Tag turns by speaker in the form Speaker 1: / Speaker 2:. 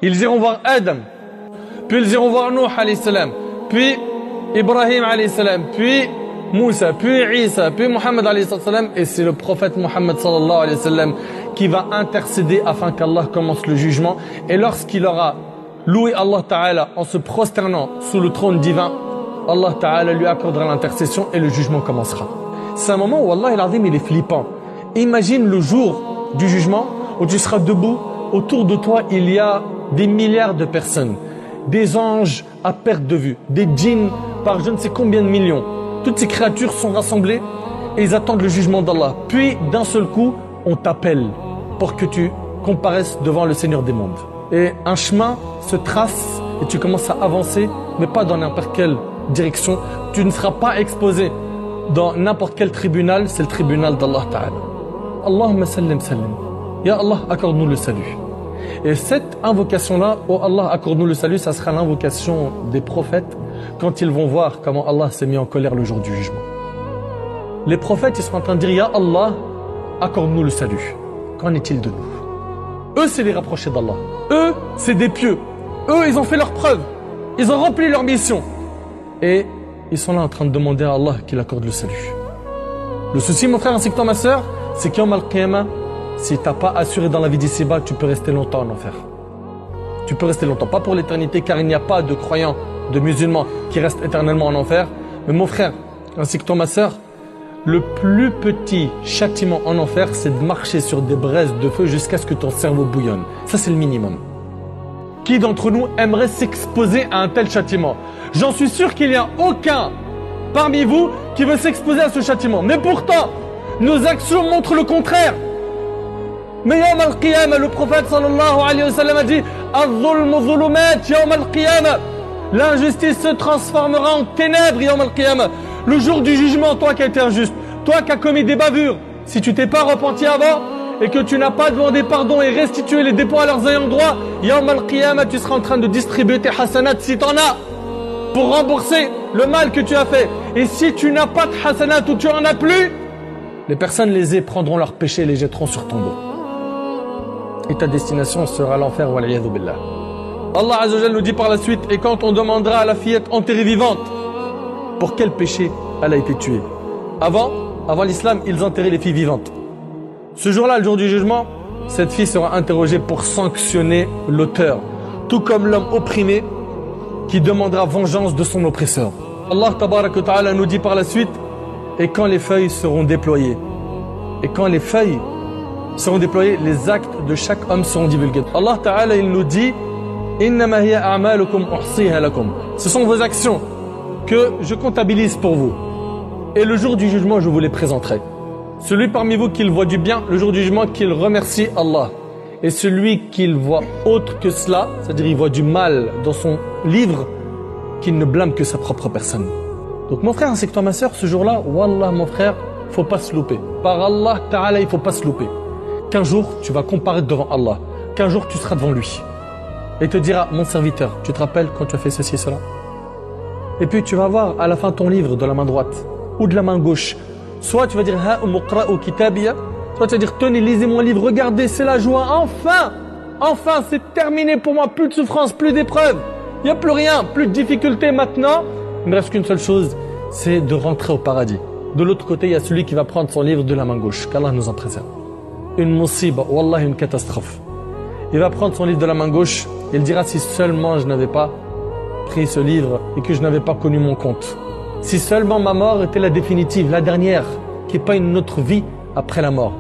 Speaker 1: Ils iront voir Adam, puis ils iront voir Nuh alayhi salam, puis Ibrahim alayhi salam, puis Moussa, puis Isa, puis Muhammad alayhi salam, et c'est le prophète Muhammad sallallahu alayhi wa sallam qui va intercéder afin qu'Allah commence le jugement. Et lorsqu'il aura loué Allah Ta'ala en se prosternant sous le trône divin, Allah Ta'ala lui accordera l'intercession et le jugement commencera. C'est un moment où Allah al-Azim il est flippant. Imagine le jour du jugement où tu seras debout, autour de toi il y a des milliards de personnes, des anges à perte de vue, des djinns par je ne sais combien de millions. Toutes ces créatures sont rassemblées et ils attendent le jugement d'Allah. Puis d'un seul coup, on t'appelle pour que tu comparaisses devant le Seigneur des mondes. Et un chemin se trace et tu commences à avancer, mais pas dans n'importe quelle direction. Tu ne seras pas exposé dans n'importe quel tribunal, c'est le tribunal d'Allah Ta'ala. Allahumma sallim sallim. Ya Allah, accorde-nous le salut. Et cette invocation-là, oh Allah, accorde-nous le salut, ça sera l'invocation des prophètes quand ils vont voir comment Allah s'est mis en colère le jour du jugement. Les prophètes, ils sont en train de dire, Ya Allah, accorde-nous le salut. Qu'en est-il de nous? Eux, c'est les rapprochés d'Allah. Eux, c'est des pieux. Eux, ils ont fait leur preuve. Ils ont rempli leur mission. Et ils sont là en train de demander à Allah qu'il accorde le salut. Le souci, mon frère, ainsi que toi, ma soeur, c'est qu'Yawm al-Qiyamah, si tu n'as pas assuré dans la vie d'ici-bas, tu peux rester longtemps en enfer. Tu peux rester longtemps, pas pour l'éternité, car il n'y a pas de croyants, de musulmans qui restent éternellement en enfer. Mais mon frère, ainsi que toi, ma soeur, le plus petit châtiment en enfer, c'est de marcher sur des braises de feu jusqu'à ce que ton cerveau bouillonne. Ça, c'est le minimum. Qui d'entre nous aimerait s'exposer à un tel châtiment? J'en suis sûr qu'il n'y a aucun parmi vous qui veut s'exposer à ce châtiment. Mais pourtant, nos actions montrent le contraire. Mais Yawm al-Qiyamah, le prophète sallallahu alayhi wa sallam a dit Al-Zulmu zulumat Yawm al-Qiyamah. L'injustice se transformera en ténèbres Yawm al-Qiyamah. Le jour du jugement, toi qui as été injuste, toi qui as commis des bavures, si tu t'es pas repenti avant et que tu n'as pas demandé pardon et restitué les dépôts à leurs ayants droit, Yawm al-Qiyamah, tu seras en train de distribuer tes hasanats si t'en as pour rembourser le mal que tu as fait. Et si tu n'as pas de hasanat ou tu en as plus, les personnes lésées prendront leurs péchés et les jetteront sur ton dos. Et ta destination sera l'enfer, wa l'iyadhu billah. Allah Azza wa Jalla nous dit par la suite, et quand on demandera à la fillette enterrée vivante, pour quel péché elle a été tuée? Avant l'islam, ils enterraient les filles vivantes. Ce jour-là, le jour du jugement, cette fille sera interrogée pour sanctionner l'auteur, tout comme l'homme opprimé qui demandera vengeance de son oppresseur. Allah Tabarak wa Ta'ala nous dit par la suite, et quand les feuilles seront déployées, et quand les feuilles seront déployés, les actes de chaque homme seront divulgués. Allah Ta'ala, il nous dit Innama hiya a'malukum uhsiha lakum. Ce sont vos actions que je comptabilise pour vous. Et le jour du jugement, je vous les présenterai. Celui parmi vous qui voit du bien, le jour du jugement, qu'il remercie Allah. Et celui qui voit autre que cela, c'est-à-dire il voit du mal dans son livre, qu'il ne blâme que sa propre personne. Donc mon frère, ainsi que toi ma soeur, ce jour-là, wallah mon frère, faut pas se louper. Par Allah Ta'ala, il faut pas se louper. Qu'un jour, tu vas comparaître devant Allah. Qu'un jour, tu seras devant lui. Et il te dira, mon serviteur, tu te rappelles quand tu as fait ceci et cela? Et puis tu vas voir à la fin ton livre de la main droite ou de la main gauche. Soit tu vas dire, ha'umuqra'u kitabiya. Soit tu vas dire, tenez, lisez mon livre, regardez, c'est la joie. Enfin! Enfin, c'est terminé pour moi. Plus de souffrance, plus d'épreuves. Il n'y a plus rien, plus de difficultés maintenant. Il ne reste qu'une seule chose, c'est de rentrer au paradis. De l'autre côté, il y a celui qui va prendre son livre de la main gauche. Qu'Allah nous en préserve. Une musiba, wallah, une catastrophe. Il va prendre son livre de la main gauche, il dira si seulement je n'avais pas pris ce livre et que je n'avais pas connu mon compte. Si seulement ma mort était la définitive, la dernière, qu'il n'y ait pas une autre vie après la mort.